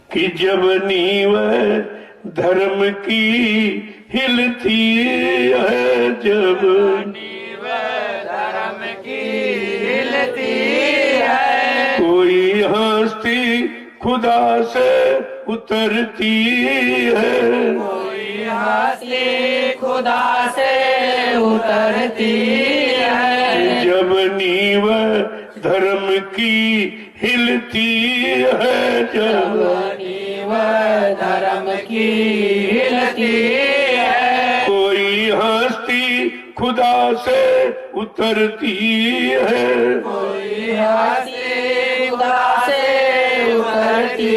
कि जब नींव धर्म की हिलती है, जब नींव धर्म की हिलती है, कोई हस्ती खुदा से उतरती है, कोई हस्ती खुदा से उतरती है, जब नींव धर्म की हिलती है, जब नींव धर्म की हिलती है, कोई हस्ती खुदा से उतरती है, कोई हस्ती खुदा से उतरती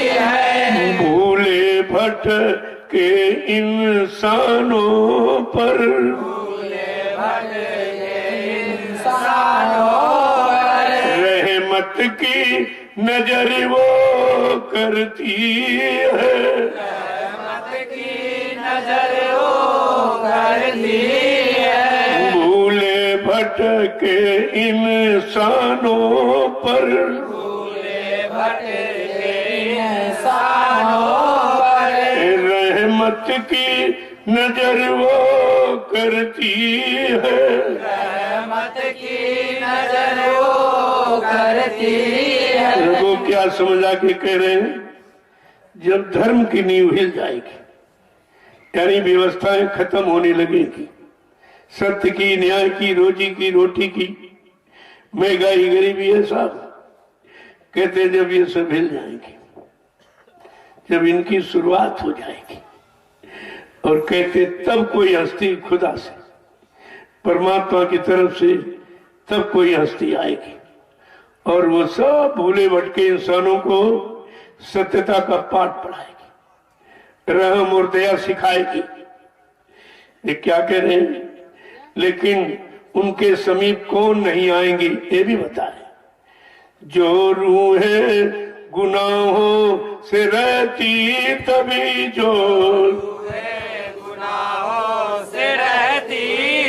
है, भूले भटके इंसानों पर, भूले भटके इंसानों पर रहमत की नजर वो करती है, रहमत की नजर वो करती है, भूले भटके इंसानों पर, भूले भटके इंसानों पर रहमत की नजर वो करती है, रहमत की नजर वो करती है। इनको क्या समझा के कह रहे हैं? जब धर्म की नींव हिल जाएगी, यानी व्यवस्थाएं खत्म होने लगेगी, सत्य की, न्याय की, रोजी की, रोटी की, महंगाई, गरीबी है साहब, कहते जब ये सब हिल जाएंगे, जब इनकी शुरुआत हो जाएगी, और कहते तब कोई हस्ती खुदा से, परमात्मा की तरफ से तब कोई हस्ती आएगी और वो सब भूले भटके इंसानों को सत्यता का पाठ पढ़ाएगी, रहम और दया सिखाएगी। ये क्या कह रहे हैं? लेकिन उनके समीप कौन नहीं आएंगे ये भी बता रहे। जो रूहें गुनाहों से रहती तभी, जो गुनाहों से रहती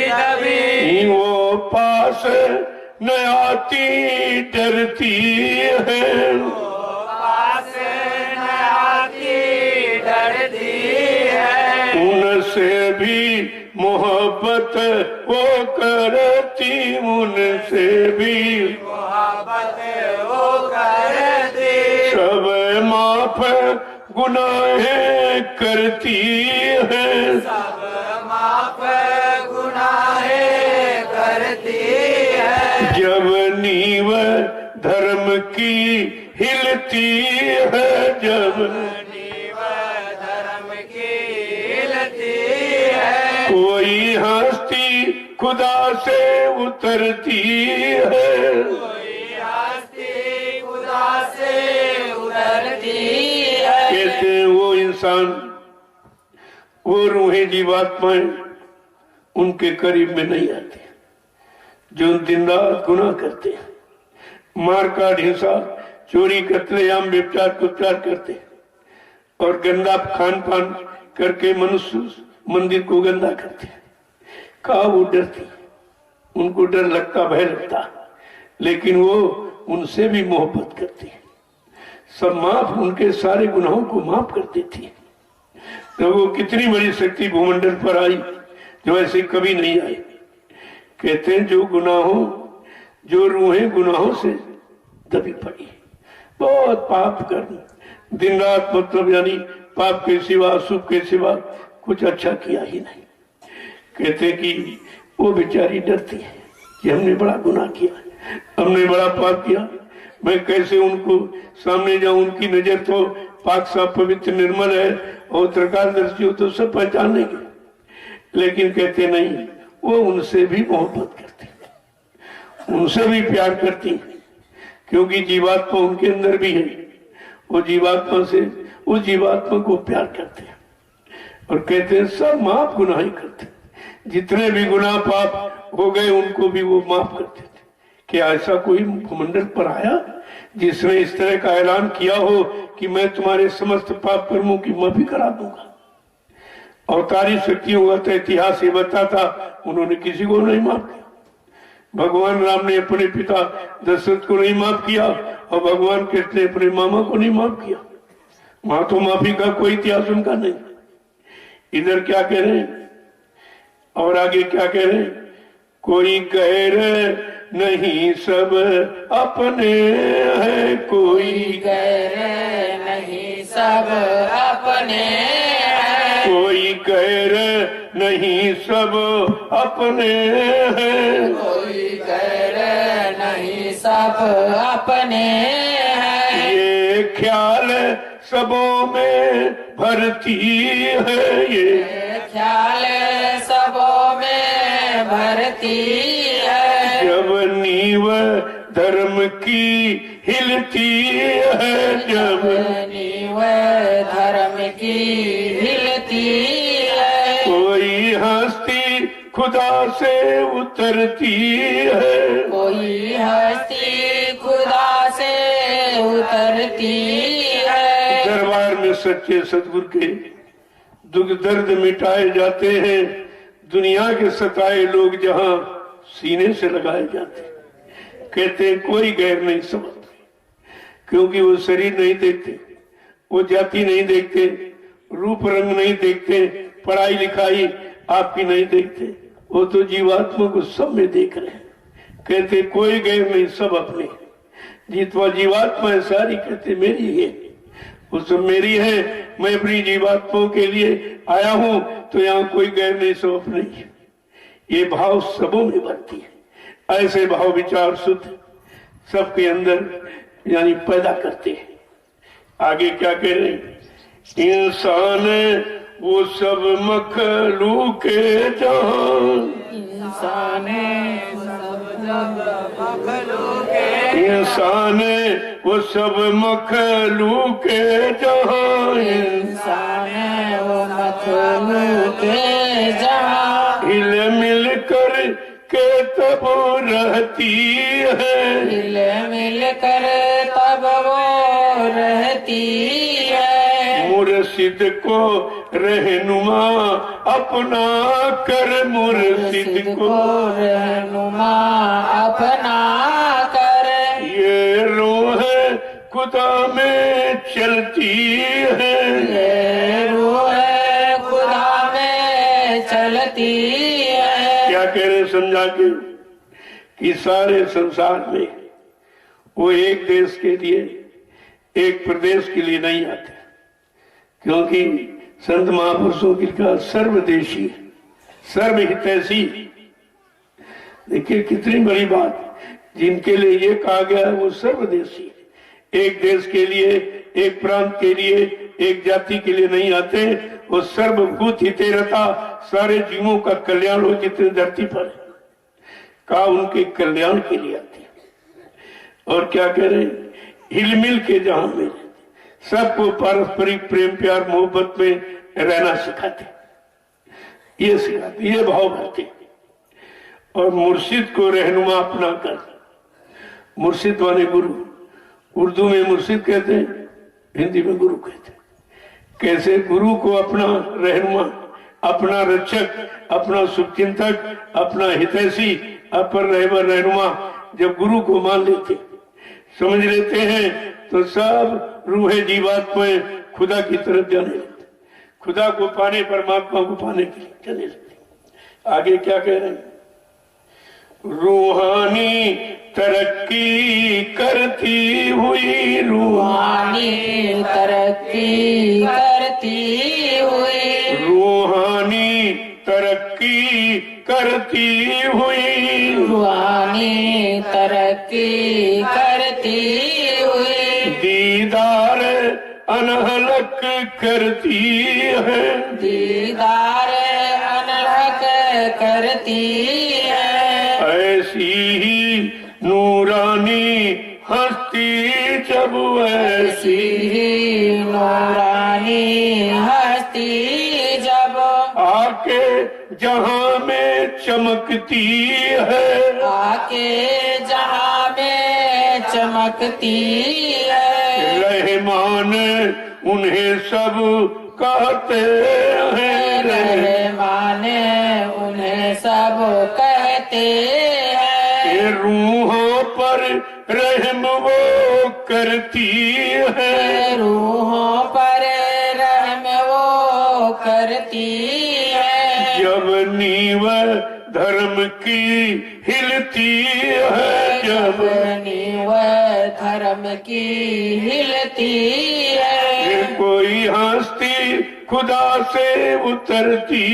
तभी, वो पास न आती डरती है, पास न आती डरती है, उनसे भी मोहब्बत वो करती, उनसे भी मोहब्बत वो करती, सब माफ गुनाहें करती है, सब माफ गुनाहें करती है, जब नींव धर्म की हिलती है, जब नींव धर्म की हिलती है, कोई हस्ती खुदा से उतरती है, कोई हस्ती खुदा से उतरती है, कहते हैं वो इंसान, वो रूहें, जीवात्माएं उनके करीब में नहीं आते जो दिन रात गुनाह करते हैं, मार काट, हिंसा, चोरी, कत्लेआम, व्यभिचार, कुचार करते हैं और गंदा खान पान करके मनुष्य मंदिर को गंदा करते हैं। कहा वो डरती, उनको डर लगता, भय लगता, लेकिन वो उनसे भी मोहब्बत करती है, सब माफ, उनके सारे गुनाहों को माफ कर देती है। तो वो कितनी बड़ी शक्ति भूमंडल पर आई जो ऐसे कभी नहीं आई। कहते हैं जो गुनाहों, जो रूहें गुनाहों से दबी पड़ी, बहुत पाप कर दिन रात, मतलब यानी पाप के सिवा, अशुभ के सिवा कुछ अच्छा किया ही नहीं, कहते कि वो बेचारी डरती है कि हमने बड़ा गुनाह किया, हमने बड़ा पाप किया, मैं कैसे उनको सामने जाऊं, उनकी नजर तो पाक साफ पवित्र निर्मल है और त्रिकालदर्शी हो तो सब पहचान लेंगे, लेकिन कहते नहीं, वो उनसे भी मोहब्बत करती, उनसे भी प्यार करती, क्योंकि जीवात्मा उनके अंदर भी है, वो जीवात्मा से उस जीवात्मा को प्यार करते हैं और कहते हैं सब माफ गुनाह ही करते, जितने भी गुनाह पाप हो गए उनको भी वो माफ करते थे। क्या ऐसा कोई भूमंडल पर आया जिसने इस तरह का ऐलान किया हो कि मैं तुम्हारे समस्त पाप कर्मों की माफी करा दूंगा? अवतारी शक्तियों का तो इतिहास ये बताता, उन्होंने किसी को नहीं माफ किया। भगवान राम ने अपने पिता दशरथ को नहीं माफ किया और भगवान कृष्ण ने अपने मामा को नहीं माफ किया। वहां तो माफी का कोई इतिहास उनका नहीं। इधर क्या कह रहे हैं और आगे क्या कह रहे हैं, कोई गैर नहीं सब अपने हैं, कोई गैर नहीं सब अपने हैं, कोई गैर नहीं सब अपने हैं, कोई गैर नहीं सब अपने हैं, ये ख्याल सबों में भरती है, ये ख्याल सबों में भरती है, जब नींव धर्म की हिलती है, जब नींव धर्म की हिलती है, कोई हस्ती खुदा से उतरती है, कोई हस्ती खुदा से उतरती है, दरबार में सच्चे सतगुरु के दुख दर्द मिटाए जाते हैं, दुनिया के सताए लोग जहां सीने से लगाए जाते हैं। कहते हैं कोई गैर नहीं समझते, क्योंकि वो शरीर नहीं देखते, वो जाति नहीं देखते, रूप रंग नहीं देखते, पढ़ाई लिखाई आपकी नहीं देखते, वो तो जीवात्मा को सब में देख रहे हैं। कहते कोई गैर नहीं सब अपने, जीतवा जीवात्मा है सारी, कहते मेरी है, वो सब मेरी है, मैं अपनी जीवात्माओं के लिए आया हूं, तो यहाँ कोई गैर नहीं सब अपने ही है। ये भाव सबों में बनती है। ऐसे भाव विचार शुद्ध सबके अंदर यानी पैदा करते हैं। आगे क्या कह रहे हैं, इंसान वो सब मखलूक जहां, इंसान इंसान वो सब मखलूक जहां, इंसान वो मखलूक जहां, हिल मिल कर के तब रहती है, मिल मिल कर तब वो रहती है, मुर्शिद को रहनुमा अपना कर, मुर्शिद को रहनुमा अपना कर, ये रूह खुदा में चलती है, ये रूह खुदा में चलती है। क्या कह रहे समझा के कि सारे संसार में वो एक देश के लिए एक प्रदेश के लिए नहीं आते, क्योंकि संत महापुरुषों की लिखा सर्वदेशी सर्वहितैषी। देखिए कितनी बड़ी बात, जिनके लिए ये कहा गया है वो सर्वदेशी, एक देश के लिए, एक प्रांत के लिए, एक जाति के लिए नहीं आते, वो सर्वभूत हिते रहता, सारे जीवों का कल्याण हो जितने धरती पर है, का उनके कल्याण के लिए आते हैं। और क्या कह रहे हैं, हिलमिल के जहां में सबको पारस्परिक प्रेम प्यार मोहब्बत में रहना सिखाते, ये सिखाते, ये भाव भरते। और मुर्शिद को रहनुमा अपना कर, मुर्शिद वाले गुरु, उर्दू में मुर्शिद कहते हैं, हिंदी में गुरु कहते हैं। कैसे गुरु को अपना रहनुमा, अपना रक्षक, अपना शुभचिंतक, अपना हितैषी, अपर रहनुमा जब गुरु को मान लेते, समझ लेते हैं, तो सब रूहे जीवात्माएं खुदा की तरफ जाने लगते, खुदा को पाने, परमात्मा को पाने के लिए चले लगते। आगे क्या कह रहे हैं, रूहानी तरक्की करती हुई, रूहानी तरक्की करती हुई, रूहानी तरक्की करती हुई, रूहानी तरक्की करती हुई, दीदार अनहलक करती है, दीदार अनहक करती है, ऐसी ही नूरानी हस्ती जब ऐसी ही नूरानी हस्ती जब आके जहां में चमकती है, आके जहां में चमकती है, रहमान उन्हें सब कहते हैं, रहमान उन्हें सब कहते हैं, ये रूहों पर रहम वो करती है, रूहों पर उतरती है। जब नींव धर्म की हिलती है, जब नींव धर्म की हिलती है। फिर कोई हस्ती खुदा से उतरती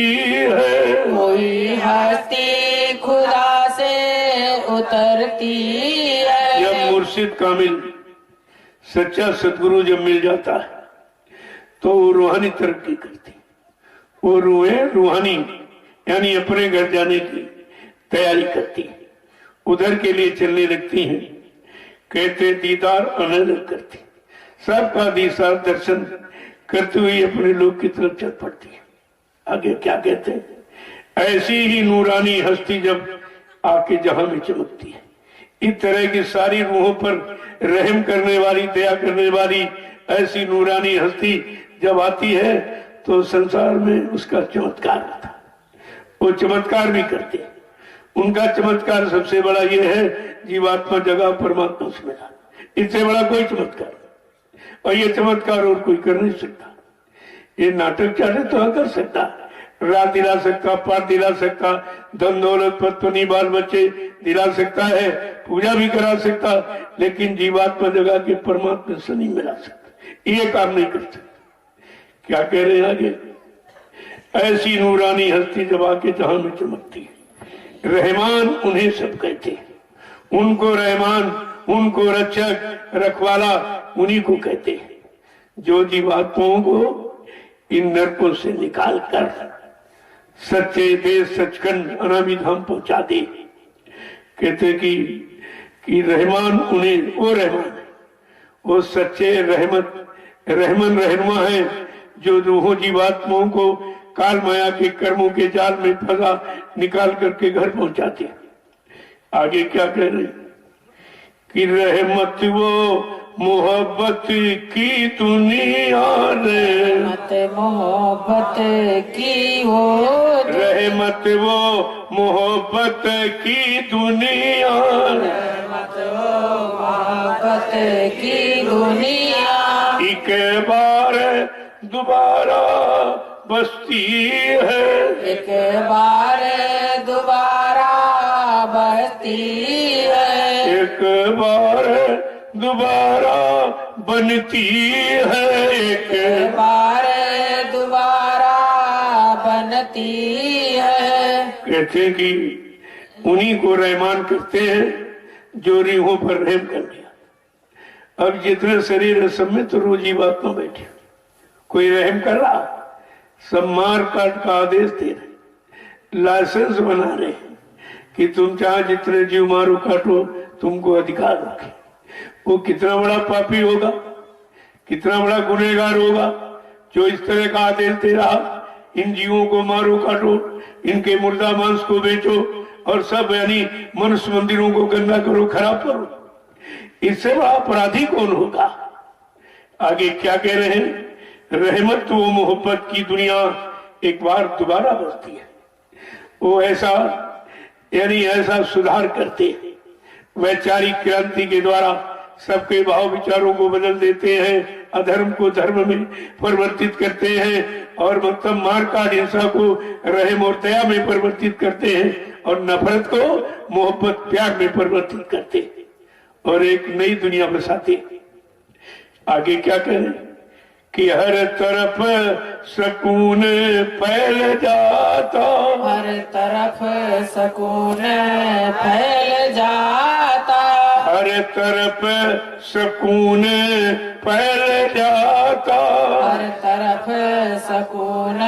है। कोई हस्ती खुदा से उतरती है। जब मुर्शिद कामिल सच्चा सदगुरु जब मिल जाता है तो वो रूहानी तरक्की करती, वो रूहानी यानी अपने घर जाने की तैयारी करती, उधर के लिए चलने लगती हैं। कहते दीदार अनहद करती, सबका दीदार दर्शन करते हुए अपने लोग की तरफ चल पड़ती है। आगे क्या कहते हैं, ऐसी ही नूरानी हस्ती जब आके जहां में चमकती है, इस तरह की सारी रूहों पर रहम करने वाली, दया करने वाली ऐसी नूरानी हस्ती जब आती है तो संसार में उसका चमत्कार होता है। वो चमत्कार भी करते हैं। उनका चमत्कार सबसे बड़ा ये है, जीवात्मा जगह परमात्मा से मिला, इससे बड़ा कोई चमत्कार नहीं। और ये चमत्कार और कोई कर नहीं सकता। ये नाटक चाहे तो कर सकता, रात दिला सकता, पाठ दिला सकता, धन दौलत पत्नी बाल बच्चे दिला सकता है, पूजा भी करा सकता, लेकिन जीवात्मा जगह के परमात्मा से नहीं मिला सकता। ये काम नहीं कर सकता। क्या कह रहे हैं आगे, ऐसी नूरानी हस्ती जब आके जहां में चमकती है, रहमान उन्हें सब कहते हैं। उनको रहमान, उनको रक्षक, रखवाला उन्हीं को कहते हैं, जो जीवात्माओं को इन नरकों से निकाल कर सच्चे देश सचखंड अनामी धाम पहुंचा दे। कहते कि रहमान उन्हें, वो रहमान है, वो सच्चे रहमन रहनुमा है, जो रूहों जीवात्माओं को काल माया के कर्मों के जाल में फंसा निकाल करके घर पहुंचाते हैं। आगे क्या कह रहे कि रहमत वो मोहब्बत की दुनिया रे, रहमत मोहब्बत की वो, रहमत वो मोहब्बत की दुनिया, रहमत वो मोहब्बत की दुनिया। एक बार दोबारा बसती है, एक बार दोबारा बसती है। एक बार दोबारा बनती है, एक बार दोबारा बनती है। कहते हैं कि उन्हीं को रहमान करते हैं जो रूहों पर रहम कर दिया। अब जितने शरीर है सब में तो रोज जीवात्मा बैठे, कोई रहम कर रहा, सब मार काट का आदेश दे रहे, लाइसेंस बना रहे कि तुम चाहे जितने जीव मारो काटो, तुमको अधिकार रखे। वो कितना बड़ा पापी होगा, कितना बड़ा गुनहगार होगा जो इस तरह का आदेश दे रहा, इन जीवों को मारो काटो, इनके मुर्दा मांस को बेचो और सब यानी मनुष्य मंदिरों को गंदा करो, खराब करो। इससे बड़ा अपराधी कौन होगा। आगे क्या कह रहे हैं, रहमत वो मोहब्बत की दुनिया एक बार दोबारा बसती है। वो ऐसा यानी ऐसा सुधार करते हैं, वैचारिक क्रांति के द्वारा सबके भाव विचारों को बदल देते हैं, अधर्म को धर्म में परिवर्तित करते हैं और मतलब मार काट हिंसा को रहम और दया में परिवर्तित करते हैं और नफरत को मोहब्बत प्यार में परिवर्तित करते हैं और एक नई दुनिया बसाते हैं। आगे क्या करें कि हर तरफ सुकून फैल जाता, हर तरफ सुकून फैल जाता, हर तरफ सुकून फैल जाता, हर तरफ सुकून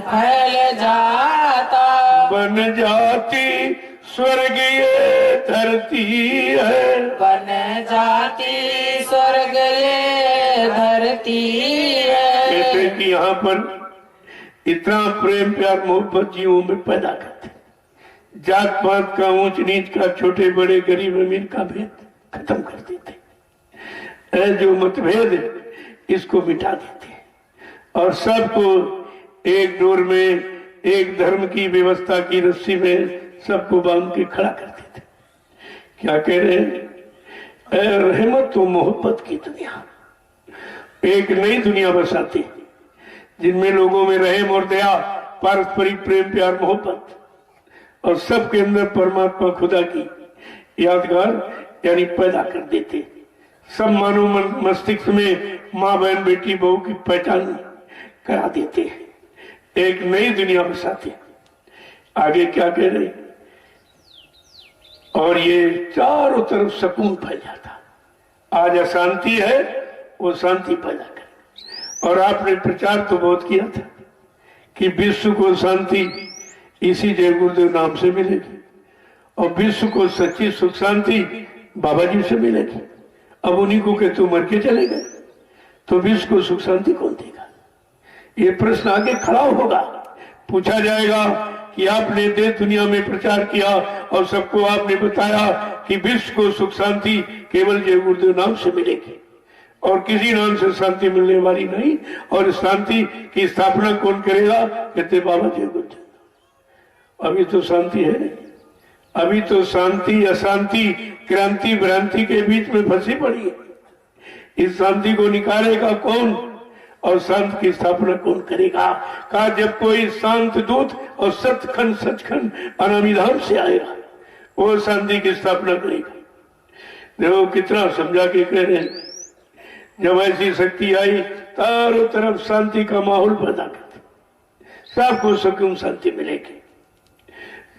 फैल जाता। बन जाती स्वर्ग ये धरती है, बन जाती स्वर्ग ये धरती है। कहते कि यहाँ पर इतना प्रेम प्यार मोहब्बत जीवों में पैदा करते, जात पात का, ऊंच नीच का, छोटे बड़े गरीब अमीर का भेद खत्म कर देते, जो मतभेद है इसको मिटा देते और सबको एक डोर में, एक धर्म की व्यवस्था की रस्सी में सबको बांध के खड़ा कर देते। क्या कह रहे हैं, रहमत तो मोहब्बत की दुनिया, एक नई दुनिया बसाते जिनमें लोगों में रहम और दया, पारस्परिक प्रेम प्यार मोहब्बत और सबके अंदर परमात्मा खुदा की यादगार यानी पैदा कर देते। सब मानव मस्तिष्क में माँ बहन बेटी बहू की पहचान करा देते हैं, एक नई दुनिया बसाते। आगे क्या कह रहे, और ये चारों तरफ सुकून फैल जाता। आज अशांति है, वो शांति पैदा करे। और आपने प्रचार तो बहुत किया था कि विश्व को शांति इसी जय गुरुदेव नाम से मिलेगी और विश्व को सच्ची सुख शांति बाबा जी से मिलेगी। अब उन्हीं को कहते मर के चले गए तो विश्व को सुख शांति कौन देगा? ये प्रश्न आगे खड़ा होगा, पूछा जाएगा कि आपने देश दुनिया में प्रचार किया और सबको आपने बताया कि विश्व को सुख शांति केवल जय गुरुदेव नाम से मिलेगी और किसी नाम से शांति मिलने वाली नहीं। और शांति की स्थापना कौन करेगा? कहते बाबा जय गुरुदेव। अभी तो शांति है नहीं, अभी तो शांति अशांति क्रांति भ्रांति के बीच में फंसी पड़ी है। इस शांति को निकालेगा कौन और शांत की स्थापना कौन करेगा? कहा जब कोई शांत दूत और सचखंड सचखंड अनामिधाम से आएगा वो शांति की स्थापना करेगा। देखो कितना समझा के कह रहे हैं, जब ऐसी शक्ति आई चारों तरफ शांति का माहौल पैदा करते, सबको सुकून शांति मिलेगी,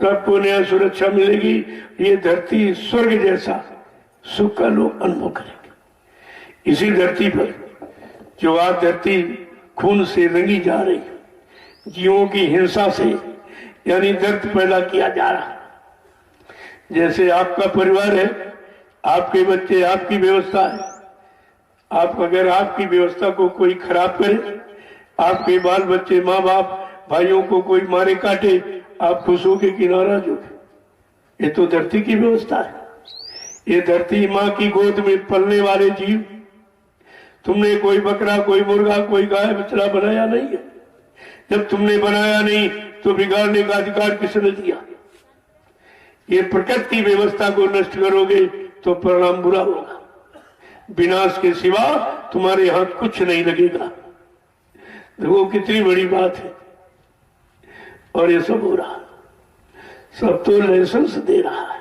सबको नया सुरक्षा मिलेगी। ये धरती स्वर्ग जैसा सुख का लोग अनुभव करेंगे। इसी धरती पर जो आज धरती खून से रंगी जा रही, जीवों की हिंसा से यानी दर्द पैदा किया जा रहा। जैसे आपका परिवार है, आपके बच्चे, आपकी व्यवस्था है, आप अगर आपकी व्यवस्था को कोई खराब करे, आपके बाल बच्चे माँ बाप भाइयों को कोई मारे काटे, आप खुश होके कि नाराज होगे? ये तो धरती की व्यवस्था है। ये धरती माँ की गोद में पलने वाले जीव। तुमने कोई बकरा, कोई मुर्गा, कोई गाय बछड़ा बनाया नहीं है। जब तुमने बनाया नहीं तो बिगाड़ने का अधिकार किसने दिया? ये प्रकृति की व्यवस्था को नष्ट करोगे तो परिणाम बुरा होगा। विनाश के सिवा तुम्हारे हाथ कुछ नहीं लगेगा। देखो कितनी बड़ी बात है। और ये सब हो रहा, सब तो लाइसेंस दे रहा है,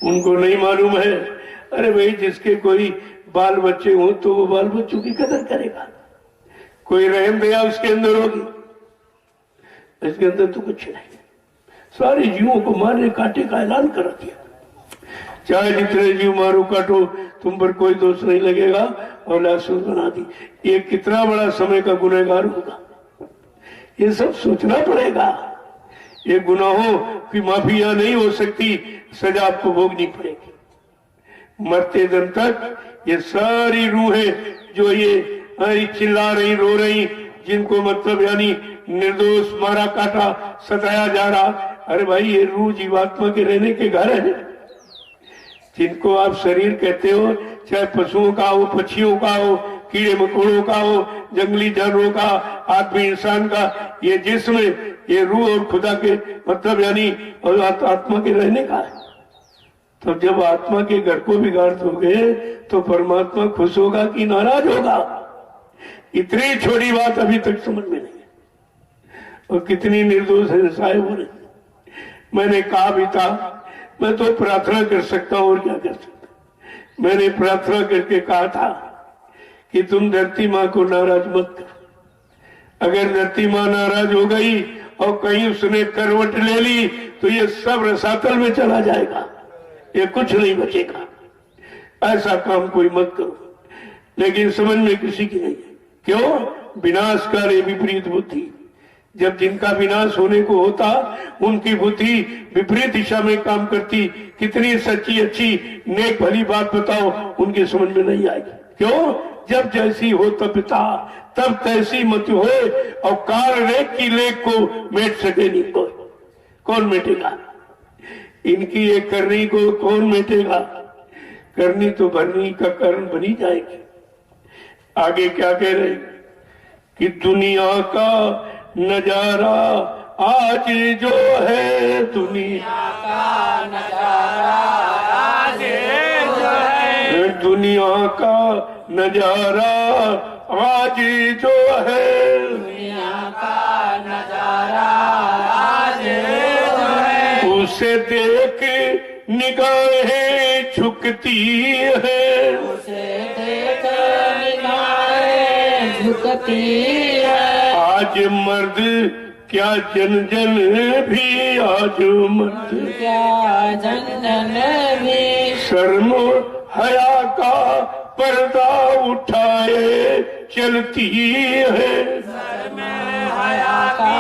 उनको नहीं मालूम है। अरे भाई जिसके कोई बाल बच्चे हो तो वो बाल बच्चों की कदर करेगा, कोई रहम दया उसके अंदर होगी, इसके अंदर तो कुछ नहीं। सारे जीवों को मारने काटे का ऐलान कर दिया। चाहे जितने जीव मारो काटो, तुम पर कोई दोष नहीं लगेगा और लाइसेंस बना दी। ये कितना बड़ा समय का गुनहगार होगा, ये सब सोचना पड़ेगा। ये गुनाहों की माफी यहाँ नहीं हो सकती, सजा आपको भोगनी पड़ेगी मरते दम तक। ये सारी रूहें जो ये चिल्ला रही, रो रही, जिनको मतलब यानी निर्दोष मारा काटा सताया जा रहा, अरे भाई ये रूह जीवात्मा के रहने के घर है। जिनको आप शरीर कहते हो, चाहे पशुओं का हो, पक्षियों का हो, कीड़े मकोड़ों का हो, जंगली जानवरों का, आदमी इंसान का, ये जिस्म, ये रूह और खुदा के मतलब यानी और आत्मा के रहने का है। तो जब आत्मा के घर को बिगाड़ दोगे तो परमात्मा खुश होगा कि नाराज होगा? इतनी छोटी बात अभी तक समझ में नहीं है। और कितनी निर्दोष हिंसाएं हो रही। मैंने कहा भी था मैं तो प्रार्थना कर सकता हूं और क्या कर सकता। मैंने प्रार्थना करके कहा था कि तुम धरती माँ को नाराज मत करो। अगर धरती माँ नाराज हो गई और कहीं उसने करवट ले ली तो ये सब रसातल में चला जाएगा, ये कुछ नहीं बचेगा। ऐसा काम कोई मत करो। लेकिन समझ में किसी की नहीं है। क्यों? विनाशकारी विपरीत बुद्धि। जब जिनका विनाश होने को होता उनकी बुद्धि विपरीत दिशा में काम करती। कितनी सच्ची अच्छी नेक भली बात बताओ, उनकी समझ में नहीं आएगी। क्यों? जब जैसी हो तपिता तब तैसी मत हो, और कार रेख की लेख को मेट सके नहीं कोई। कौन मेटेगा? इनकी एक करनी को कौन मेटेगा? करनी तो भरनी का कारण बनी जाएगी। आगे क्या कह रहे कि दुनिया का नजारा आज जो है, दुनिया का नजारा आज जो है, दुनिया का नजारा आज आज जो है दुनिया का नजारा आज जो है, उसे देख निगाहें झुकती है। उसे देख निगाहें झुकती है। आज मर्द क्या जन जन भी, आज मर्द क्या जन जन भी शर्म हया का पर्दा उठाए चलती है। हया का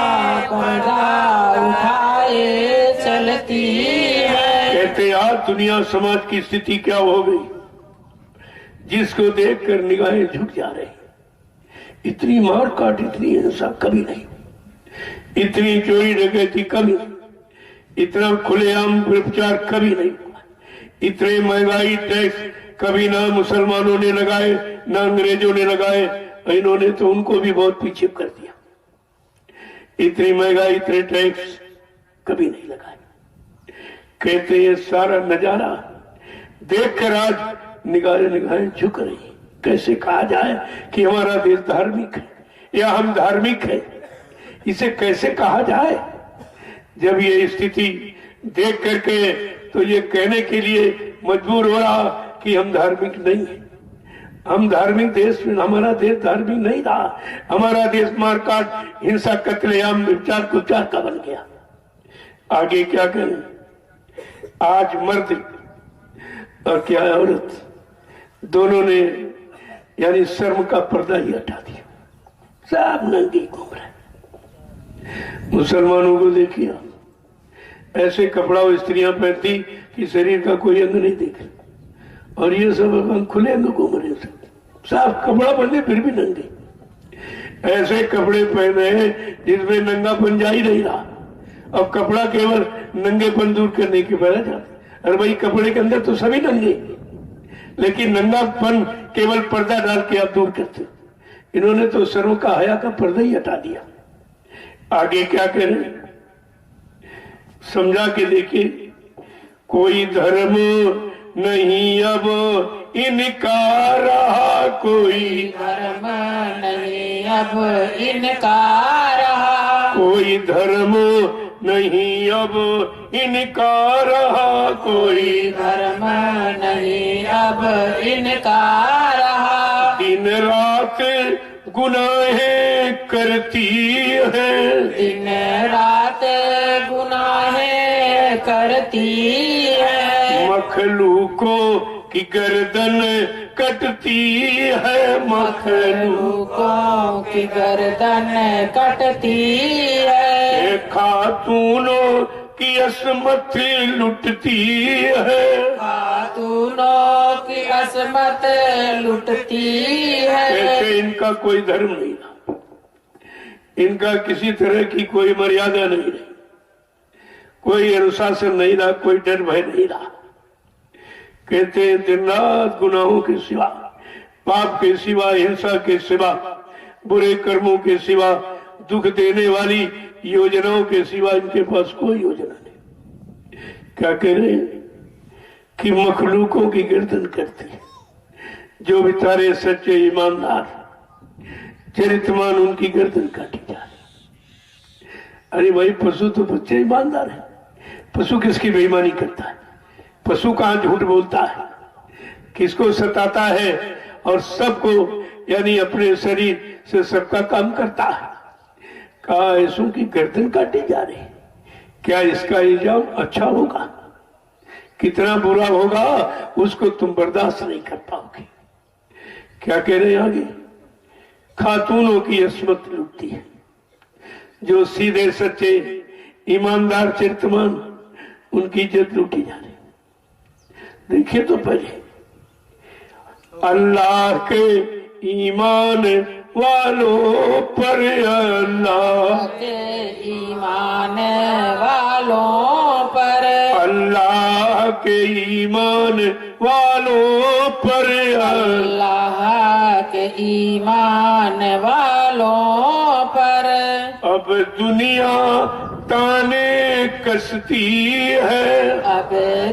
पर्दा उठाए चलती है। कहते आज दुनिया समाज की स्थिति क्या हो गई, जिसको देखकर निगाहें झुक जा रही। इतनी मार काट, इतनी हिंसा कभी नहीं, इतनी चोरी डकैती कभी नहीं, इतना खुलेआम व्यभिचार कभी नहीं, इतने महंगाई टैक्स कभी ना मुसलमानों ने लगाए ना अंग्रेजों ने लगाए। इन्होंने तो उनको भी बहुत पीछे कर दिया। इतनी महंगाई, इतने टैक्स कभी नहीं लगाए। कहते ये सारा नजारा देखकर आज निगाहें झुक रही। कैसे कहा जाए कि हमारा देश धार्मिक है या हम धार्मिक है, इसे कैसे कहा जाए जब ये स्थिति देख करके तो ये कहने के लिए मजबूर हो रहा कि हम धार्मिक नहीं है। हम धार्मिक देश, हमारा देश धार्मिक नहीं रहा। हमारा देश मारकाट, हिंसा, कत्लेआम, विचार कुचार का बन गया। आगे क्या करें? आज मर्द और क्या औरत दोनों ने यानी शर्म का पर्दा ही हटा दिया, सब नंगी घूम रहे। मुसलमानों को देखिए, ऐसे कपड़ा वो स्त्रियां पहनती कि शरीर का कोई अंग नहीं दिख, और ये सब खुले अंग घूम रहे, साफ कपड़ा पहने फिर भी नंगे। ऐसे कपड़े पहने जिसमें नंगापन जा ही नहीं रहा, अब कपड़ा केवल नंगेपन दूर करने के पहले जाते। अरे भाई, कपड़े के अंदर तो सभी नंगे, लेकिन नंगापन केवल पर्दा डाल के आप दूर करते। इन्होंने तो शर्म का, हया का पर्दा ही हटा दिया। आगे क्या करें, समझा के देखिए। कोई धर्म नहीं अब इनका रहा, कोई धर्म नहीं अब इनका रहा, कोई धर्म नहीं अब इनका रहा, कोई धर्म नहीं अब इनका रहा। दिन रात गुनाहें करती है, दिन रात गुनाहें करती है। मखलूकों की गर्दन कटती है, मखलूकों की गर्दन कटती है। खातूनों की असमत लुटती है, खातूनों की असमत लुटती है। ऐसे इनका कोई धर्म नहीं था, इनका किसी तरह की कोई मर्यादा नहीं रही, कोई अनुशासन नहीं रहा, कोई डर भय नहीं रहा। कहते हैं दिन रात गुनाहों के सिवा, पाप के सिवा, हिंसा के सिवा, बुरे कर्मों के सिवा, दुख देने वाली योजनाओं के सिवा इनके पास कोई योजना नहीं। क्या कह रहे हैं कि मखलूकों की गर्दन करती है, जो बेचारे सच्चे ईमानदार चरित्रमान, उनकी गर्दन काटी जा रही। अरे भाई, पशु तो बच्चे ईमानदार है, पशु किसकी बेईमानी करता है? पशु कहाँ झूठ बोलता है, किसको सताता है और सबको यानी अपने शरीर से सबका काम करता है। कहा ऐसों की गर्दन काटी जा रही, क्या इसका इल्जाम अच्छा होगा? कितना बुरा होगा उसको तुम बर्दाश्त नहीं कर पाओगे। क्या कह रहे हैं आगे? खातूनों की असमत लुटती है, जो सीधे सच्चे ईमानदार चरित्रमान, उनकी इज्जत लूटी जा रही। देखिए तो पहले अल्लाह के ईमान वालों पर, अल्लाह के ईमान वालों पर, अल्लाह के ईमान वालों पर, अल्लाह के ईमान वालों पर। अब दुनिया ताने कसती है, अब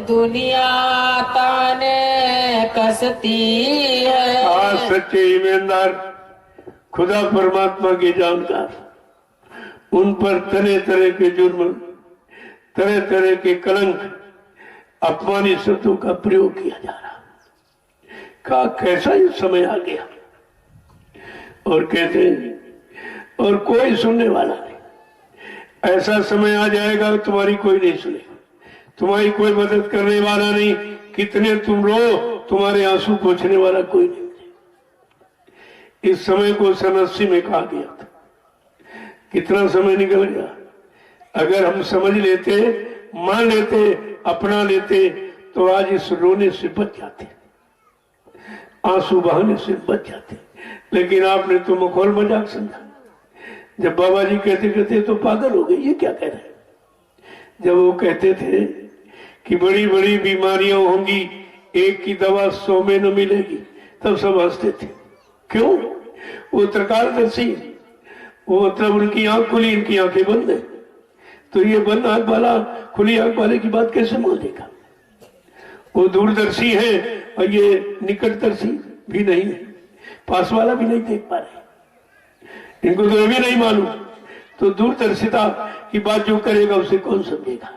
दुनिया ताने कसती है। सच्चे ईमानदार खुदा परमात्मा के जानकार, उन पर तरह तरह के जुर्म, तरह तरह के कलंक, अपमानित शब्दों का प्रयोग किया जा रहा। कहा कैसा ही समय आ गया। और कहते हैं और कोई सुनने वाला नहीं। ऐसा समय आ जाएगा तुम्हारी कोई नहीं सुनेगा, तुम्हारी कोई मदद करने वाला नहीं। कितने तुम रो, तुम्हारे आंसू पोंछने वाला कोई नहीं। इस समय को सन 80 में कहा गया था। कितना समय निकल गया। अगर हम समझ लेते, मान लेते, अपना लेते तो आज इस रोने से बच जाते, आंसू बहाने से बच जाते। लेकिन आपने तो मखौल मजाक समझा। जब बाबा जी कहते कहते तो पागल हो गए, ये क्या कह रहे हैं। जब वो कहते थे कि बड़ी बड़ी बीमारियां होंगी, एक की दवा 100 में न मिलेगी, तब सब हंसते थे। क्यों? वो त्रिकालदर्शी, वो मतलब उनकी आंख खुली, इनकी आंखें बंद है। तो ये बंद आंख वाला खुली आंख वाले की बात कैसे मान लेगा। वो दूरदर्शी है और ये निकटदर्शी भी नहीं है, पास वाला भी नहीं देख पा रहे, इनको तो भी नहीं मालूम। तो दूरदर्शिता की बात जो करेगा उसे कौन समझेगा।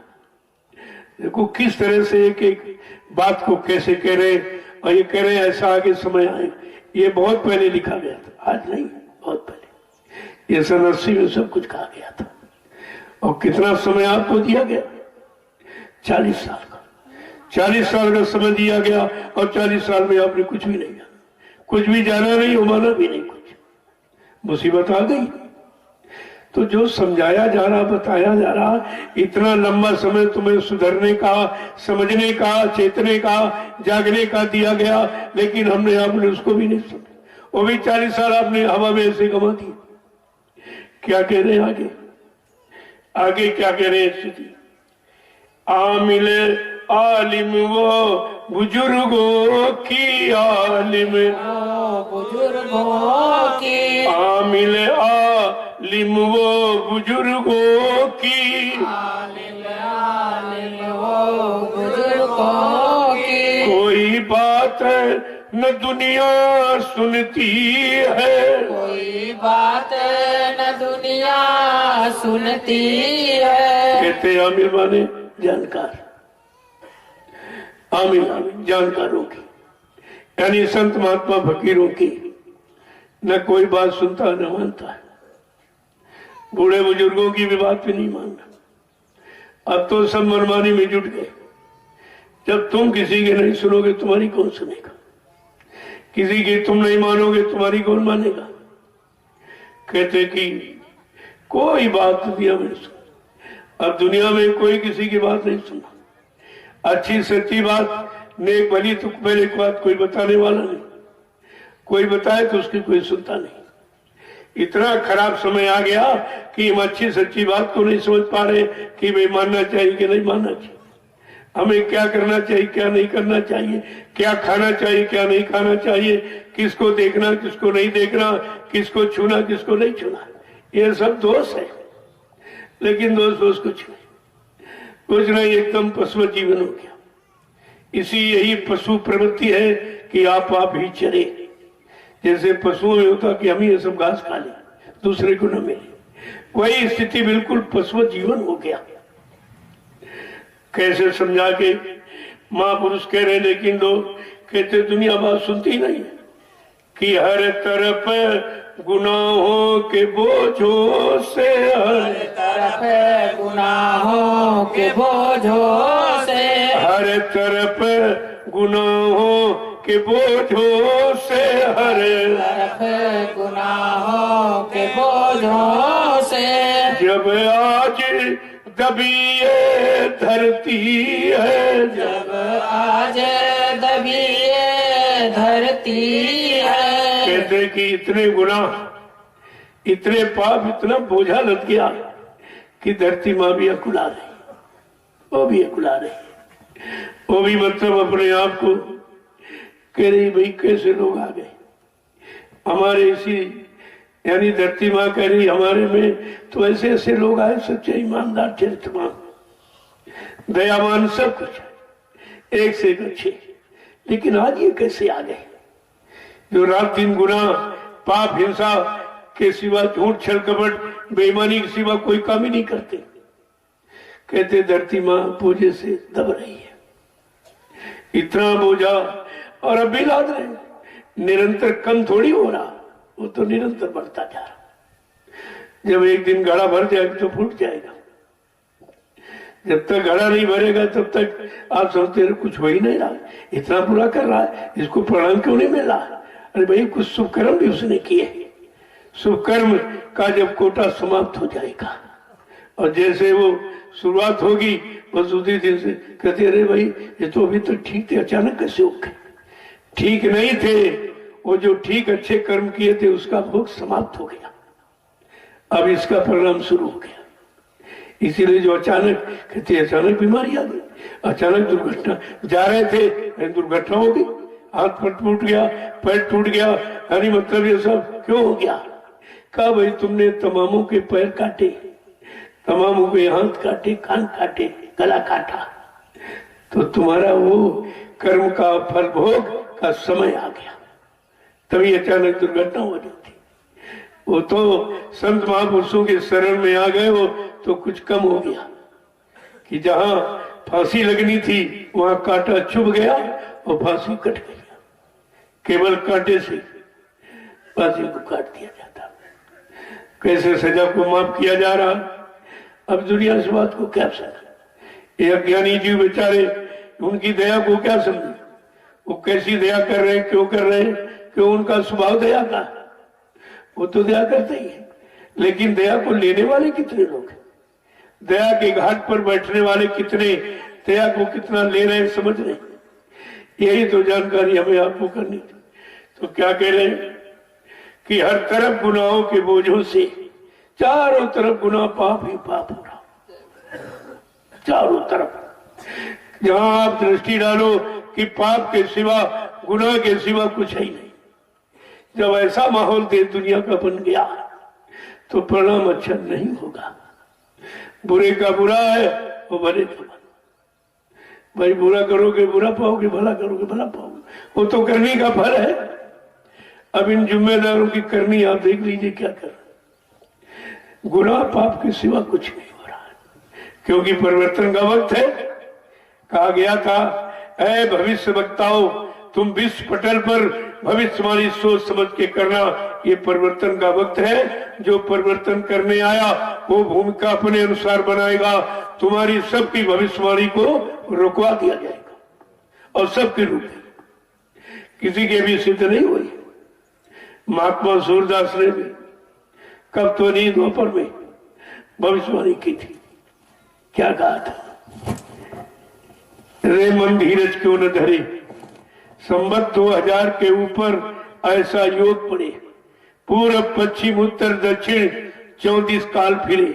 देखो किस तरह से एक एक बात को कैसे कह रहे, और ये कह रहे ऐसा आगे समय आए। ये बहुत पहले लिखा गया था, आज नहीं, बहुत पहले। ये सन 80 में सब कुछ कहा गया था। और कितना समय आपको दिया गया? 40 साल का। 40 साल का समय दिया गया और 40 साल में आपने कुछ भी नहीं जाना, कुछ भी जाना नहीं, उमाना भी नहीं, कुछ मुसीबत आ गई। तो जो समझाया जा रहा, बताया जा रहा, इतना लंबा समय तुम्हें सुधरने का, समझने का, चेतने का, जागने का दिया गया, लेकिन आपने उसको भी नहीं सुना। वो भी 40 साल आपने हवा में ऐसे गंवा दिए। क्या कह रहे हैं आगे? आगे क्या कह रहे हैं? स्थिति आमिले आलिम वो बुजुर्गों की, आलिम बुजुर्गों की, आमिल आलिम वो बुजुर्गों की, आलिम वो बुजुर्गों की, कोई बात न दुनिया सुनती है, कोई बात न दुनिया सुनती है। कहते आमिल माने जानकार, आमिल जानकारों की, यानी संत महात्मा फकीरों की न कोई बात सुनता न मानता है। बूढ़े बुजुर्गों की भी बात भी नहीं मानना। अब तो सब मनमानी में जुट गए। जब तुम किसी के नहीं सुनोगे, तुम्हारी कौन सुनेगा? किसी की तुम नहीं मानोगे, तुम्हारी कौन मानेगा? कहते कि कोई बात दुनिया में सुन। अब दुनिया में कोई किसी की बात नहीं सुना। अच्छी सच्ची बात, नेक भली तो पहले एक बात कोई बताने वाला नहीं, कोई बताए तो उसकी कोई सुनता नहीं। इतना खराब समय आ गया कि हम अच्छी सच्ची बात को नहीं समझ पा रहे कि भाई मानना चाहिए कि नहीं मानना चाहिए, हमें क्या करना चाहिए क्या नहीं करना चाहिए, क्या खाना चाहिए क्या नहीं खाना चाहिए, किसको देखना किसको नहीं देखना, किसको छूना किसको नहीं छूना। ये सब दोष है, लेकिन दोष कुछ नहीं, एकदम पशु जीवन हो गया। इसी यही पशु प्रवृत्ति है कि आप ही चरे। जैसे पशुओं में होता कि हम ये सब घास खा ले, दूसरे को न मिले, वही स्थिति बिल्कुल पशु जीवन हो गया। कैसे समझा के महापुरुष कह रहे, लेकिन लोग कहते दुनिया बात सुनती नहीं कि हर तरफ गुनाहों के बोझों से, हर तरफ गुनाहों के बोझों से, हर तरफ गुनाहों के बोझों से, हर तरफ गुनाहों के बोझों से, जब आज दबी ये धरती है, जब आज दबी ये धरती है। कहते कि इतने गुनाह, इतने पाप, इतना बोझा लग गया कि धरती माँ भी अकुला रही, वो भी अकुला रही, वो भी मतलब अपने आप को कह रही भाई कैसे लोग आ गए हमारे इसी, यानी धरती माँ कह रही हमारे में तो ऐसे ऐसे लोग आए, सच्चे ईमानदार चरित्रवान दयावान सब कुछ एक से एक अच्छे, लेकिन आज ये कैसे आ गए जो रात दिन गुनाह पाप हिंसा के सिवा, झूठ छल कपट बेईमानी के सिवा कोई काम ही नहीं करते। कहते धरती माँ बोझे से दब रही है, इतना बोझा, और अब भी लाद रहे, निरंतर कम थोड़ी हो रहा, वो तो निरंतर बढ़ता जा रहा। जब एक दिन घड़ा भर जाएगा तो फूट जाएगा, जब तक घड़ा नहीं भरेगा तब तक आप समझते रहे कुछ हो ही नहीं रहा, इतना बुरा कर रहा है, इसको प्रणाम क्यों नहीं मिल रहा। अरे भाई कुछ शुभ कर्म भी उसने किए, शुभ कर्म का जब कोटा समाप्त हो जाएगा और जैसे वो शुरुआत होगी बस उसी दिन से कहते अरे भाई ये तो अभी तक ठीक थे, अचानक कैसे हो गए। ठीक नहीं थे, वो जो ठीक अच्छे कर्म किए थे उसका भोग समाप्त हो गया, अब इसका परिणाम शुरू हो गया। इसीलिए जो अचानक कहते अचानक बीमारी आ गई, अचानक दुर्घटना, जा रहे थे दुर्घटना हो गई, हाथ पर टूट गया, पैर टूट गया, यानी मतलब ये सब क्यों हो गया। कहा भाई तुमने तमामों के पैर काटे, तमामों के हाथ काटे, कान काटे, गला काटा, तो तुम्हारा वो कर्म का फल भोग का समय आ गया, तभी अचानक दुर्घटना हो जाती। वो तो संत महापुरुषों के शरण में आ गए, वो तो कुछ कम हो गया कि जहां फांसी लगनी थी वहां कांटा चुभ गया और फांसी कट गई। केवल कांटे से फांसी को काट दिया जाता। कैसे सजा को माफ किया जा रहा। अब दुनिया इस बात को क्या समझे, ये अज्ञानी जीव बेचारे उनकी दया को क्या समझे, वो कैसी दया कर रहे हैं, क्यों कर रहे हैं, क्यों उनका स्वभाव दया का, वो तो दया करते ही है, लेकिन दया को लेने वाले कितने लोग हैं, दया के घाट पर बैठने वाले कितने, दया को कितना ले रहे हैं, समझ रहे हैं। यही तो जानकारी हमें आपको करनी थी। तो क्या कह रहे हैं कि हर तरफ गुनाहों के बोझों से, चारों तरफ गुनाह पाप ही पाप हो रहा, चारों तरफ जहां आप दृष्टि डालो कि पाप के सिवा, गुनाह के सिवा कुछ है ही नहीं। जब ऐसा माहौल देश दुनिया का बन गया तो परिणाम अच्छा नहीं होगा। बुरे का बुरा है वो भले का भला, भाई बुरा करोगे बुरा पाओगे, भला करोगे भला पाओगे, वो तो करने का फल है। अब इन जिम्मेदारों की करनी आप देख लीजिए क्या कर, गुनाह पाप के सिवा कुछ नहीं हो रहा है, क्योंकि परिवर्तन का वक्त है। कहा गया था ऐ भविष्य वक्ताओं, तुम विश्व पटल पर भविष्यवाणी सोच समझ के करना, ये परिवर्तन का वक्त है। जो परिवर्तन करने आया वो भूमिका अपने अनुसार बनाएगा, तुम्हारी सबकी भविष्यवाणी को रुकवा दिया जाएगा और सबके रूप में, किसी के भी सिद्ध नहीं हुई। महात्मा सूरदास ने भी कब तो नहीं दोपहर में भविष्यवाणी की थी, क्या कहा था, रे मन धीरज क्यों न धरे, संवत 2000 के ऊपर ऐसा योग पड़े, पूरब पश्चिम उत्तर दक्षिण 34 काल फिरे,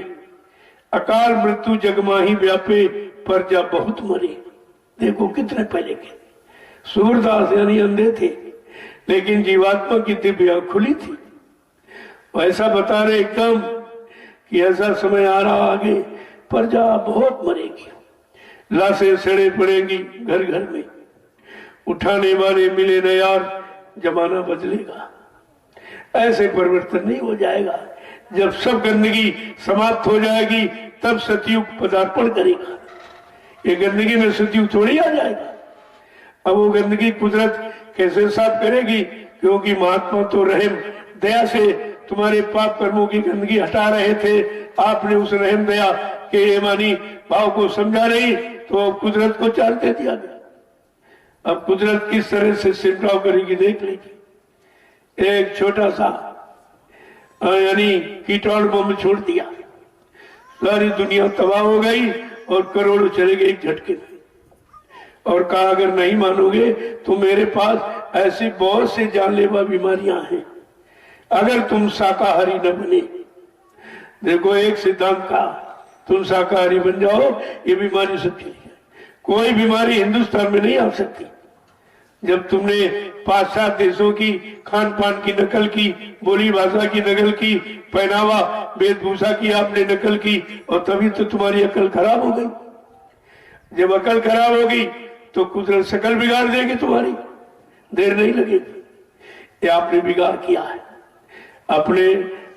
अकाल मृत्यु जगमाही व्यापे, प्रजा बहुत मरे। देखो कितने पहले के सूरदास यानी अंधे थे, लेकिन जीवात्मा की दिव्य आंख खुली थी। ऐसा बता रहे एकदम कि ऐसा समय आ रहा आगे, प्रजा बहुत मरेगी, लाशें सड़े पड़ेंगी घर घर में, उठाने वाले मिले न यार, जमाना बदलेगा। ऐसे परिवर्तन नहीं हो जाएगा। जब सब गंदगी समाप्त हो जाएगी तब सतयुग पदार्पण करेगा। ये गंदगी में सतयुग थोड़ी आ जाएगा। अब वो गंदगी कुदरत कैसे साफ करेगी, क्योंकि महात्मा तो रहम दया से तुम्हारे पाप कर्मों की गंदगी हटा रहे थे। आपने उस रहम दया के ईमानी भाव को समझा नहीं तो कुदरत को चाल दे दिया गया। अब कुदरत किस तरह से सिमटाव करेगी देख लीजिए। एक छोटा सा यानी कीटाणु बम छोड़ दिया, सारी दुनिया तबाह हो गई और करोड़ों चले गए एक झटके में। और कहा अगर नहीं मानोगे तो मेरे पास ऐसी बहुत सी जानलेवा बीमारियां हैं, अगर तुम शाकाहारी न बने। देखो एक सिद्धांत का, तुम शाकाहारी बन जाओ ये बीमारी सब चली जाए। कोई बीमारी हिंदुस्तान में नहीं आ सकती। जब तुमने पाश्चात्य देशों की खान पान की नकल की, बोली भाषा की नकल की, पहनावा वेशभूषा की आपने नकल की, और तभी तो तुम्हारी अकल खराब हो गई। जब अकल खराब होगी तो कुदरत शकल बिगाड़ देगी तुम्हारी, देर नहीं लगेगी। ये आपने बिगाड़ किया है। अपने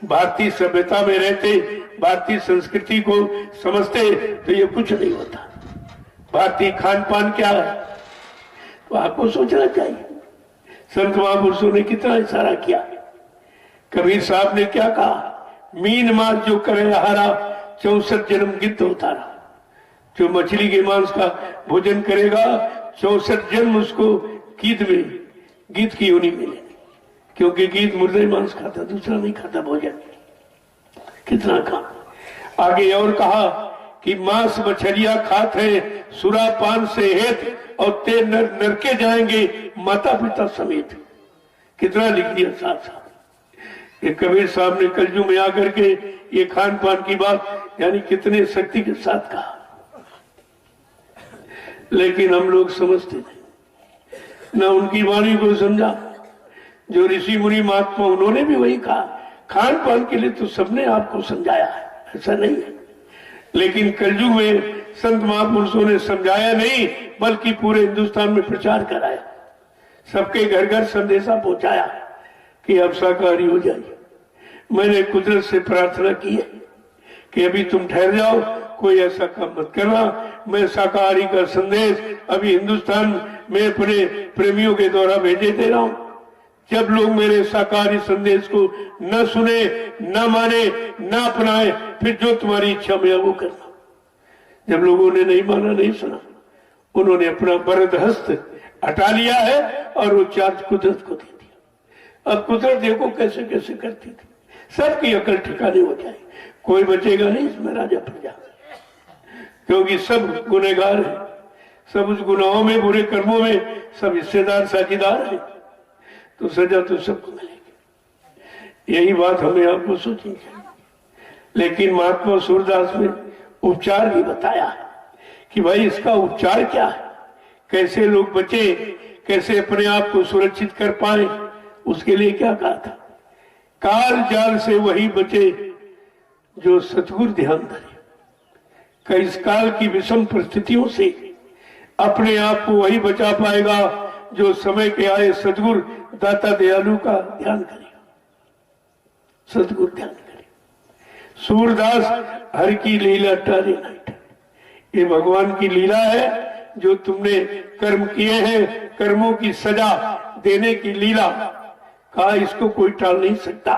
भारतीय सभ्यता में रहते, भारतीय संस्कृति को समझते तो ये कुछ नहीं होता। भारतीय खान पान क्या है तो आपको सोचना चाहिए। संत महापुरुषों ने कितना इशारा किया। कबीर साहब ने क्या कहा, मीन मांस जो करे हारा 64 जन्म गिद्ध होता रहा। जो मछली के मांस का भोजन करेगा 64 जन्म उसको गिद्ध की योनि मिलेगी, क्योंकि गिद्ध मुर्दे मांस खाता, दूसरा नहीं खाता भोजन। कितना कहा। आगे और कहा कि मांस मछलियां खाते हैं सुरा पान से हेत और ते नरके जाएंगे माता पिता समेत। कितना लिख दिया साथ साथ। ये कबीर साहब ने कलयुग में आकर के ये खान पान की बात यानी कितने शक्ति के साथ कहा, लेकिन हम लोग समझते नहीं, न उनकी वाणी को समझा। जो ऋषि मुनि महात्मा उन्होंने भी वही कहा, खान पान के लिए तो सबने आपको समझाया है, ऐसा नहीं है। लेकिन कलयुग में संत महापुरुषों ने समझाया नहीं, बल्कि पूरे हिंदुस्तान में प्रचार कराया, सबके घर घर संदेशा पहुंचाया कि अब शाकाहारी हो जाइए। मैंने कुदरत से प्रार्थना की है कि अभी तुम ठहर जाओ, कोई ऐसा काम मत करना। मैं शाकाहारी का संदेश अभी हिंदुस्तान में अपने प्रेमियों के द्वारा भेजे दे रहा हूं। जब लोग मेरे शाकाहारी संदेश को न सुने, न माने, न अपनाए, फिर जो तुम्हारी इच्छा में है वो करना। जब लोगों ने नहीं माना, नहीं सुना, उन्होंने अपना वरद हस्त हटा लिया है और वो चार्ज कुदरत को दे दिया। अब कुदरत देखो कैसे कैसे करती थी, सबकी अकल ठिकाने हो जाए, कोई बचेगा नहीं इसमें राजा प्रजा, क्योंकि सब गुनहगार है, सब उस गुनाहों में, बुरे कर्मों में सब हिस्सेदार साझीदार है, तो सजा तो सबको मिलेगी। यही बात हमें आपको सोचनी चाहिए। लेकिन महात्मा सूरदास ने उपचार भी बताया कि भाई इसका उपचार क्या है, कैसे लोग बचे, कैसे अपने आप को सुरक्षित कर पाए। उसके लिए क्या कहा था, काल जाल से वही बचे जो सतगुरु ध्यान धरे। का इस काल की विषम परिस्थितियों से अपने आप को वही बचा पाएगा जो समय के आए सतगुरु दाता दयालु का ध्यान करेगा, सतगुरु ध्यान करे। सूरदास हर की लीला टारे नहीं टारे, ये भगवान की लीला है। जो तुमने कर्म किए हैं, कर्मों की सजा देने की लीला, कहा इसको कोई टाल नहीं सकता।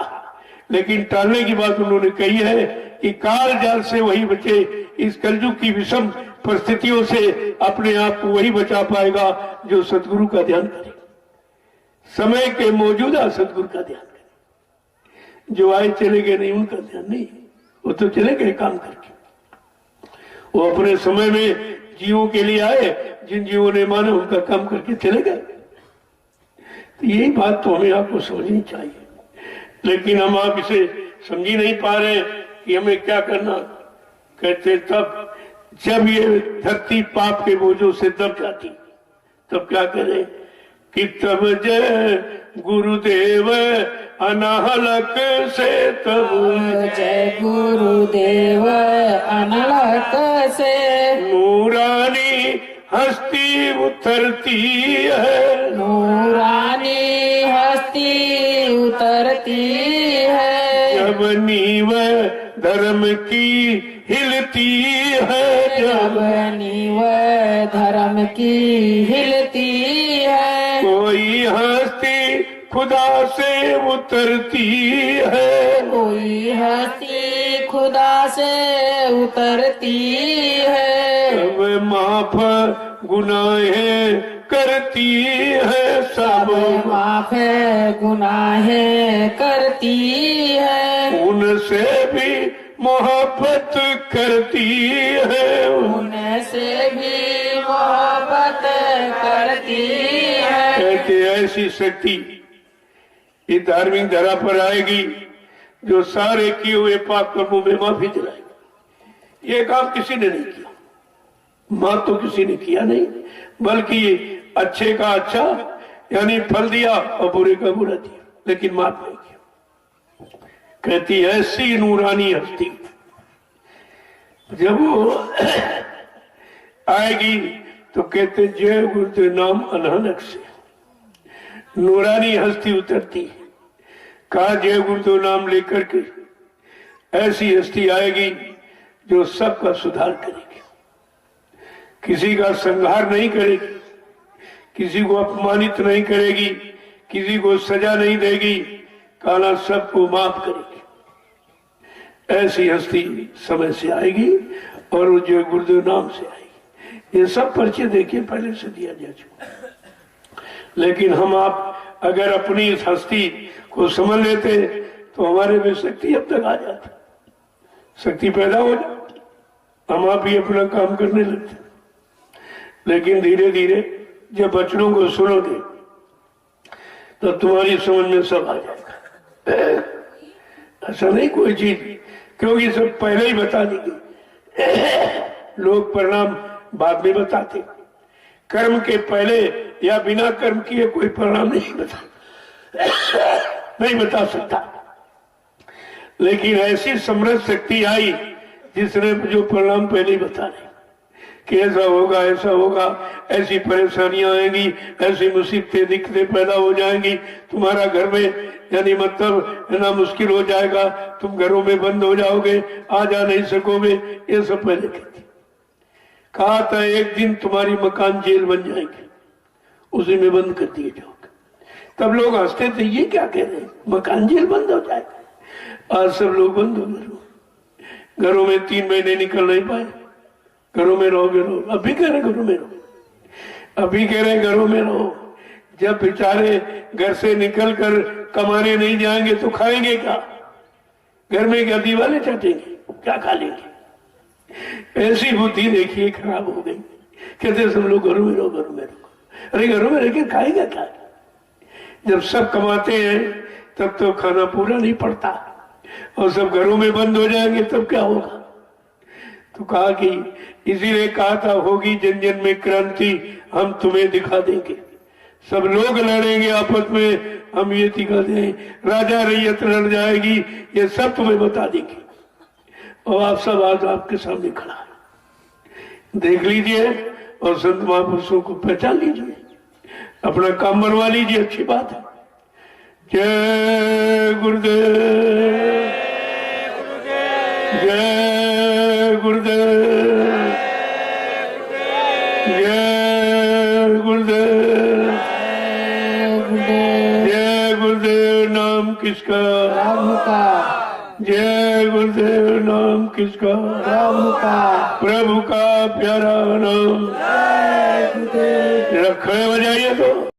लेकिन टालने की बात उन्होंने कही है कि काल जाल से वही बचे, इस कलयुग की विषम परिस्थितियों से अपने आप को वही बचा पाएगा जो सतगुरु का ध्यान करे, समय के मौजूदा सतगुरु का ध्यान करे। जो आए चले गए नहीं, उनका ध्यान नहीं, वो तो चले गए काम करके। वो अपने समय में जीवों के लिए आए, जिन जीवों ने माने उनका काम करके चले गए। तो यही बात तो हमें आपको समझनी चाहिए, लेकिन हम आप इसे समझ ही नहीं पा रहे कि हमें क्या करना। कहते तब जब ये धरती पाप के बोझों से दब जाती, तब क्या करें कि तब जय गुरुदेव अनाहलक से, तब जय गुरुदेव अनलक से नूरानी हस्ती उतरती है, नूरानी हस्ती उतरती है। जब नींव धर्म की हिलती है, जब नींव धर्म की हिलती है। कोई हस्ती खुदा से उतरती है, कोई हस्ती खुदा से उतरती है। सब माफ गुनाहें करती है, सब माफ गुनाहें करती है। उनसे भी मोहब्बत करती है, उनसे भी मोहब्बत करती है। कहते ऐसी शक्ति इस धार्मिक धरा पर आएगी जो सारे किए हुए पाप कर्मों में माफी दिलाएगी। ये काम किसी ने नहीं किया, मां तो किसी ने किया नहीं, बल्कि अच्छे का अच्छा यानी फल दिया और बुरे का बुरा दिया, लेकिन माफ नहीं किया। कहती ऐसी नूरानी हस्ती जब वो आएगी तो कहते जय गुरुदेव नाम अनानक से नूरानी हस्ती उतरती है। कहा जय गुरुदेव नाम लेकर के ऐसी हस्ती आएगी जो सबका सुधार करेगी, किसी का संहार नहीं करेगी, किसी को अपमानित नहीं करेगी, किसी को सजा नहीं देगी, काला सबको माफ करेगी। ऐसी हस्ती समय से आएगी और वो जो गुरुदेव नाम से आएगी। ये सब पर्चे देखिए पहले से दिया जा चुका, लेकिन हम आप अगर अपनी इस हस्ती को समझ लेते तो हमारे में शक्ति अब तक आ जाती, शक्ति पैदा हो जाती, हम आप ही अपना काम करने लगते। लेकिन धीरे धीरे जब वचनों को सुनोगे तो तुम्हारी समझ में सब आ जाएगा। ऐसा नहीं कोई चीज, क्योंकि सब पहले ही बता देंगे। लोग परिणाम बाद में बताते, कर्म के पहले या बिना कर्म किए कोई परिणाम नहीं बता सकता। लेकिन ऐसी समृद्ध शक्ति आई जिसने जो परिणाम पहले ही बता रहे कि ऐसा होगा, ऐसा होगा, ऐसी परेशानियां आएंगी, ऐसी मुसीबतें दिक्कतें पैदा हो जाएंगी, तुम्हारा घर में यानी मतलब ना मुश्किल हो जाएगा, तुम घरों में बंद हो जाओगे, आ जा नहीं सकोगे, ये सब पहले कहती। कहा था एक दिन तुम्हारी मकान जेल बन जाएगी, उसी में बंद कर दिए जाओगे। तब लोग हंसते थे, ये क्या कह रहे हैं, मकान जेल बंद हो जाएगा। आज सब लोग बंद हो गए, घरों में 3 महीने निकल नहीं पाए, घरों में रहोगे रहो। अभी कह रहे घरों में रहो, अभी कह रहे घरों में रहो। जब बेचारे घर से निकल कर कमाने नहीं जाएंगे तो खाएंगे क्या? घर में क्या दीवारें चाटेंगे, क्या खा लेंगे? ऐसी बुद्धि देखिए खराब हो गई। कहते सब लोग घरों में रहो, घरों में रहो। अरे घरों में रहकर खाएगा क्या? जब सब कमाते हैं तब तो खाना पूरा नहीं पड़ता, और सब घरों में बंद हो जाएंगे तब क्या होगा? तो कहा कि इसीलिए कहा था होगी जन जन में क्रांति, हम तुम्हें दिखा देंगे। सब लोग लड़ेंगे आपस में, हम ये दिखा देंगे। राजा रैयत लड़ जाएगी, ये सब तुम्हें बता देंगे। और आप सब आज आपके सामने खड़ा है, देख लीजिए और संत महापुरुषों को पहचान लीजिए, अपना काम बनवा लीजिए। अच्छी बात है। जय गुरुदेव, जय गुरुदेव, जय गुरुदेव, जय गुरुदेव। नाम किसका? प्रभु का। जय गुरुदेव। नाम किसका? प्रभु का। प्रभु का प्यारा नाम। जय गुरुदेव। जरा खड़े हो जाइए तो।